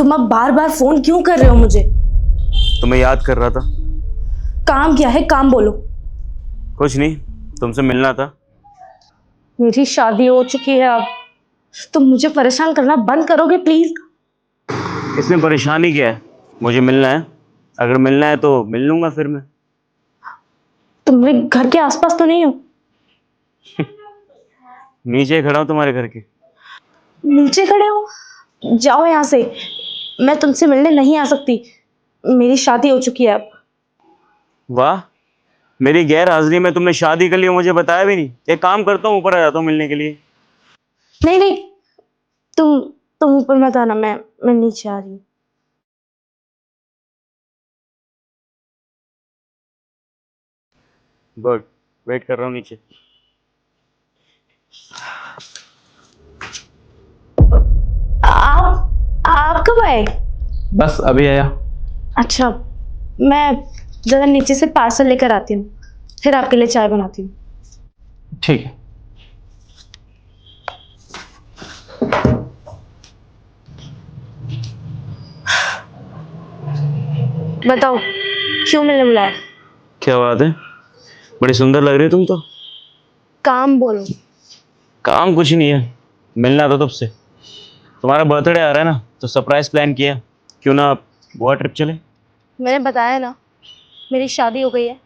तुम अब बार बार फोन क्यों कर रहे हो मुझे? तुम्हें याद कर रहा था। काम क्या है, काम बोलो। कुछ नहीं, तुमसे मिलना था। मेरी शादी हो चुकी है, अब तुम मुझे परेशान करना बंद करोगे प्लीज? इसमें परेशानी क्या है? मुझे मिलना है, अगर मिलना है तो मिल लूंगा फिर मैं। तुम मेरे घर के आसपास तो नहीं हो? नीचे खड़ा हूँ तुम्हारे घर के। नीचे खड़े हो? जाओ यहाँ से, मैं तुमसे मिलने नहीं आ सकती। मेरी शादी हो चुकी है अब। वाह, मेरी गैर हाजिरी में तुमने शादी कर ली और मुझे बताया भी नहीं। एक काम करता हूँ, ऊपर आ जाता हूँ मिलने के लिए। नहीं नहीं, तुम तुम ऊपर मत आना, मैं नीचे आ रही हूँ। गुड, वेट कर रहा हूँ नीचे। आप कब आए? बस अभी आया। अच्छा, मैं जरा नीचे से पार्सल लेकर आती हूँ, फिर आपके लिए चाय बनाती हूँ। ठीक है। बताओ, क्यों मिलने बुलाया? क्या बात है, बड़ी सुंदर लग रही है तुम तो। काम बोलो। काम कुछ नहीं है, मिलना था तुमसे। तुम्हारा बर्थडे आ रहा है ना, तो सरप्राइज प्लान किया। क्यों ना गोवा ट्रिप चले। मैंने बताया ना, मेरी शादी हो गई है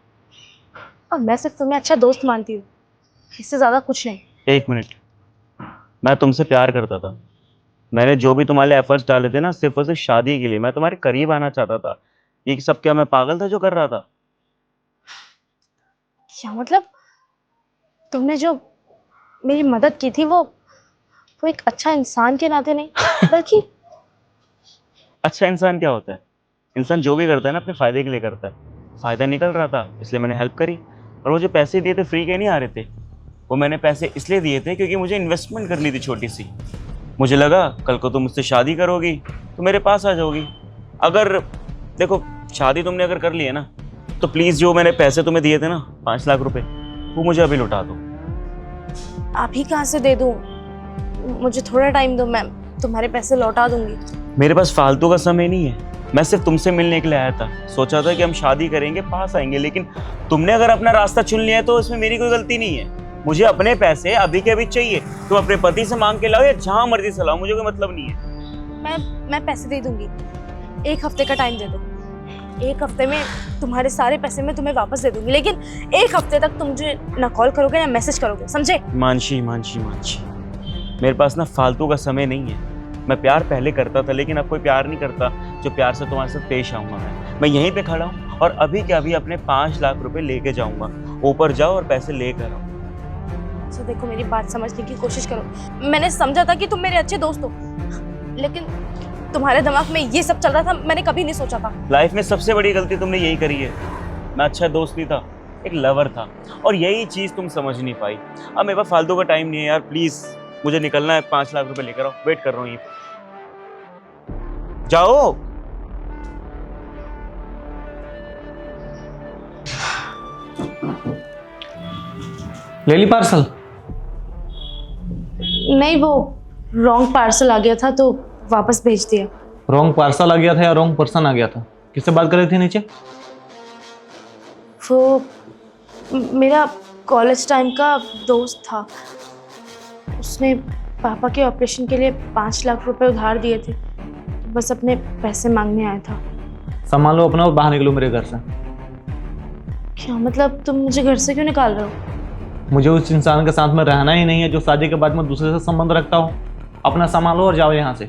और मैं सिर्फ तुम्हें अच्छा दोस्त मानती हूँ, इससे ज्यादा कुछ नहीं। एक मिनट, मैं तुमसे प्यार करता था। मैंने जो भी तुम्हारे एफर्ट्स डाले थे ना, सिर्फ और सिर्फ शादी के लिए। मैं तुम्हारे करीब आना चाहता था। ये सब क्या मैं पागल था जो कर रहा था? क्या मतलब? तुमने जो मेरी मदद की थी वो एक अच्छा इंसान के नाते नहीं, बल्कि अच्छा इंसान क्या होता है? इंसान जो भी करता है ना, अपने फायदे के लिए करता है। फायदा निकल रहा था इसलिए मैंने हेल्प करी। और वो जो पैसे दिए थे फ्री के नहीं आ रहे थे। वो मैंने पैसे इसलिए दिए थे क्योंकि मुझे इन्वेस्टमेंट करनी थी छोटी सी। मुझे लगा कल को तुम मुझसे शादी करोगी तो मेरे पास आ जाओगी। अगर देखो, शादी तुमने अगर कर ली है ना, तो प्लीज़ जो मैंने पैसे तुम्हें दिए थे ना, 5 लाख रुपए, वो मुझे अभी लौटा दो। अभी कहाँ से दे दूँ? मुझे थोड़ा टाइम दो, मैं तुम्हारे पैसे लौटा दूंगी। मेरे पास फालतू का समय नहीं है। मैं सिर्फ तुमसे मिलने के लिए आया था। सोचा था कि हम शादी करेंगे, पास आएंगे, लेकिन तुमने अगर अपना रास्ता चुन लिया है तो इसमें मेरी कोई गलती नहीं है। मुझे अपने पैसे अभी के अभी चाहिए। तुम अपने पति से मांग के लाओ या जहां मर्जी से लाओ, मुझे कोई मतलब नहीं है। मैं पैसे दे दूंगी, 1 हफ्ते का टाइम दे दो। 1 हफ्ते में तुम्हारे सारे पैसे मैं तुम्हें वापस दे दूंगी, लेकिन 1 हफ्ते तक तुम मुझे ना कॉल करोगे ना मैसेज करोगे, समझे? मानसी मानसी मानसी, मेरे पास ना फालतू का समय नहीं है। मैं प्यार पहले करता था, लेकिन अब कोई प्यार नहीं करता जो प्यार से तुम्हारे साथ पेश आऊंगा। मैं यहीं पे खड़ा हूँ और अभी के अभी अपने 5 लाख रुपए लेके जाऊंगा। ऊपर जाओ और पैसे लेकर आओ। अच्छा देखो, मेरी बात समझने की कोशिश करो। मैंने समझा था कि तुम मेरे अच्छे दोस्त हो, लेकिन तुम्हारे दिमाग में ये सब चल रहा था, मैंने कभी नहीं सोचा था। लाइफ में सबसे बड़ी गलती तुमने यही करी है। मैं अच्छा दोस्त नहीं था, एक लवर था, और यही चीज़ तुम समझ नहीं पाई। अब मेरे पास फालतू का टाइम नहीं है यार, प्लीज़ मुझे निकलना है। 5 लाख रुपए लेकर आओ, वेट कर रहा हूँ। ये जाओ। ले ली पार्सल? नहीं, वो रॉन्ग पार्सल आ गया था तो वापस भेज दिया। रॉन्ग पार्सल आ गया था या रॉन्ग पर्सन आ गया था? किससे बात कर रही थी नीचे? वो मेरा कॉलेज टाइम का दोस्त था। उसने पापा के ऑपरेशन के लिए 5 लाख रुपए उधार दिए थे, तो बस अपने पैसे मांगने आया था। सामान लो अपना और बाहर निकलो मेरे घर से। क्या मतलब, तुम मुझे घर से क्यों निकाल रहे हो? मुझे उस इंसान के साथ में रहना ही नहीं है जो शादी के बाद में दूसरे से संबंध रखता हो। अपना सामान लो और जाओ यहाँ से।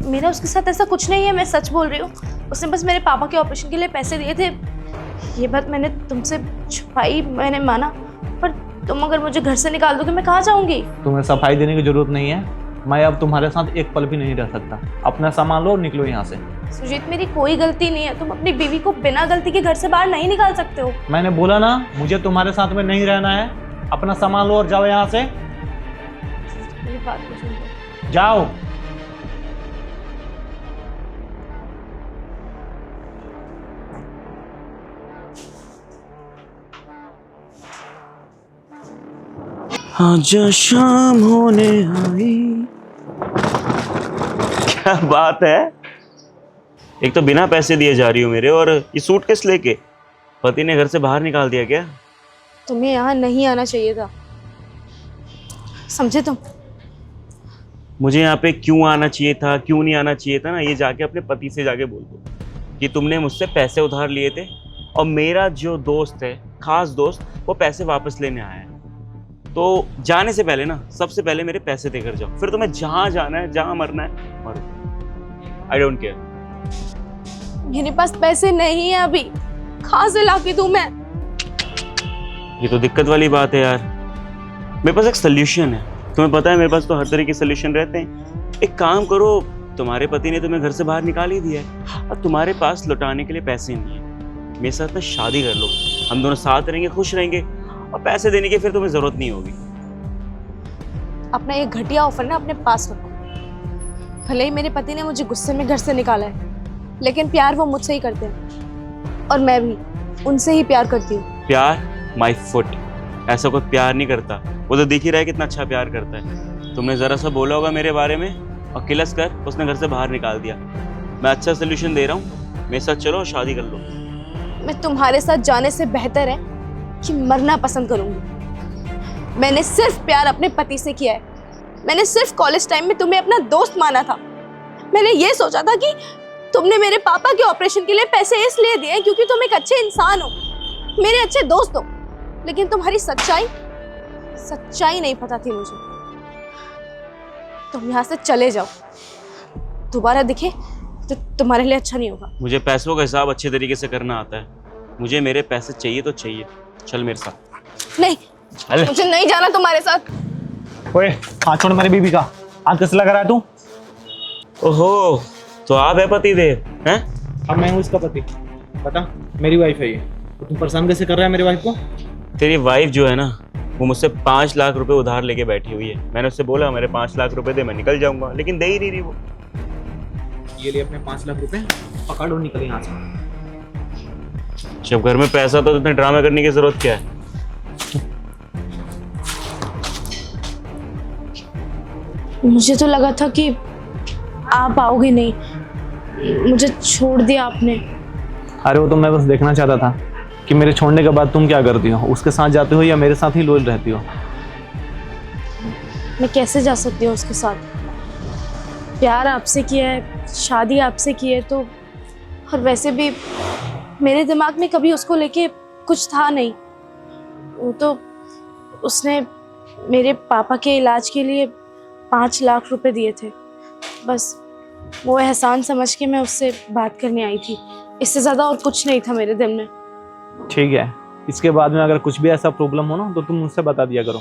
मेरा उसके साथ ऐसा कुछ नहीं है, मैं सच बोल रही हूँ। उसने बस मेरे पापा के ऑपरेशन के लिए पैसे दिए थे। ये बात मैंने तुमसे छुपाई, मैंने माना, पर तुम अगर मुझे घर से निकाल दोगे मैं कहाँ जाऊँगी? तुम्हें सफाई देने की जरूरत नहीं है। मैं अब तुम्हारे साथ एक पल भी नहीं रह सकता। अपना सामान लो और निकलो यहाँ से। सुजीत, मेरी कोई गलती नहीं है। तुम अपनी बीवी को बिना गलती के घर से बाहर नहीं निकाल सकते हो। मैंने बोला ना, मुझे तुम्हारे साथ में नहीं रहना है। अपना सामान लो और जाओ यहाँ से। मेरी बात को सुनो। जाओ। आज शाम होने आई। क्या बात है, एक तो बिना पैसे दिए जा रही हो मेरे, और ये सूट किस लेके? पति ने घर से बाहर निकाल दिया क्या? तुम्हें यहाँ नहीं आना चाहिए था, समझे तुम? मुझे यहाँ पे क्यों आना चाहिए था, क्यों नहीं आना चाहिए था ना, ये जाके अपने पति से जाके बोल दो कि तुमने मुझसे पैसे उधार लिए थे और मेरा जो दोस्त है, खास दोस्त, वो पैसे वापस लेने आया है। तो जाने से पहले ना, सबसे पहले मेरे पैसे देकर जाओ, फिर तुम्हें जहाँ जाना है, जहाँ मरना है मरो। I don't care. मेरे पास पैसे नहीं है अभी, कहाँ से ला के दूं मैं? ये तो दिक्कत वाली बात है यार। मेरे पास एक सोल्यूशन है, तुम्हें पता है मेरे पास तो हर तरह के सोल्यूशन रहते हैं। एक काम करो, तुम्हारे पति ने तुम्हें घर से बाहर निकाल ही दिया है और तुम्हारे पास लौटाने के लिए पैसे नहीं है। मेरे साथ ना शादी कर लो, हम दोनों साथ रहेंगे, खुश रहेंगे, और पैसे देने की फिर तुम्हें जरूरत नहीं होगी। अपना ये घटिया ऑफर ना अपने पास रखो। भले ही मेरे पति ने मुझे गुस्से में घर से निकाला है, लेकिन प्यार वो मुझसे ही करते हैं और मैं भी उनसे ही प्यार करती हूँ। प्यार माई फुट, ऐसा कोई प्यार नहीं करता। वो तो दिख ही रहा है कितना अच्छा प्यार करता है। तुमने जरा सा बोला होगा मेरे बारे में और किलस कर उसने घर से बाहर निकाल दिया। मैं अच्छा सोल्यूशन दे रहा हूँ, मेरे साथ चलो और शादी कर लो। मैं तुम्हारे साथ जाने से बेहतर है कि मरना पसंद करूंगी। मैंने सिर्फ प्यार अपने पति से किया है। मैंने सिर्फ कॉलेज टाइम में तुम्हें अपना दोस्त माना था। मैंने ये सोचा था कि तुमने मेरे पापा के ऑपरेशन के लिए पैसे इसलिए दिए क्योंकि तुम एक अच्छे इंसान हो, मेरे अच्छे दोस्त हो। लेकिन तुम्हारी सच्चाई नहीं पता थी मुझे। तुम यहाँ से चले जाओ, दोबारा दिखे तो तुम्हारे लिए अच्छा नहीं होगा। मुझे पैसों का हिसाब अच्छे तरीके से करना आता है। मुझे मेरे पैसे चाहिए तो चाहिए। चल मेरे साथ। नहीं, अरे मुझे नहीं जाना तुम्हारे साथ। ओए हाथ छोड़ मेरी बीबी का। हाथ कैसे लगा रहा है तू? ओहो, तो आप है पति देव हैं? अब मैं हूँ इसका पति। पता, मेरी वाइफ है ये। तो तुम परेशान कैसे कर रहा है मेरी वाइफ को? तेरी वाइफ जो है ना, वो मुझसे 5 लाख रुपए उधार लेके बैठी हुई है। मैंने उससे बोला मेरे 5 लाख रुपए दे, मैं निकल जाऊंगा, लेकिन दे ही नहीं रही वो। ये लिए अपने 5 लाख रुपए, पकड़ और निकल यहाँ से। जब घर में पैसा तो इतने ड्रामा करने की जरूरत क्या है? मुझे तो लगा था कि आप आओगे नहीं, मुझे छोड़ दिया आपने। अरे वो तो मैं बस देखना चाहता था कि मेरे छोड़ने के बाद तुम क्या करती हो, उसके साथ जाते हो या मेरे साथ ही लॉयल रहती हो। मैं कैसे जा सकती हूँ उसके साथ? प्यार आपसे किया है, शादी आपसे की है, तो और वैसे भी मेरे दिमाग में कभी उसको लेके कुछ था नहीं। वो तो उसने मेरे पापा के इलाज के लिए 5 लाख रुपए दिए थे। बस वो एहसान समझ के मैं उससे बात करने आई थी। इससे ज़्यादा और कुछ नहीं था मेरे दिल में। ठीक है, इसके बाद में अगर कुछ भी ऐसा प्रॉब्लम हो ना तो तुम मुझसे बता दिया करो।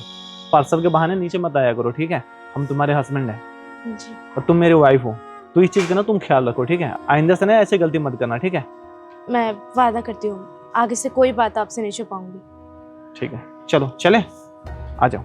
पार्सल के बहाने नीचे मत आया करो, ठीक है? हम तुम्हारे हस्बैंड हैं जी। और तुम मेरी वाइफ हो, तो इस चीज़ का ना तुम ख्याल रखो, ठीक है? आइंदा से ना ऐसे गलती मत करना, ठीक है? मैं वादा करती हूँ आगे से कोई बात आपसे नहीं छुपाऊंगी। ठीक है, चलो चले, आ जाओ।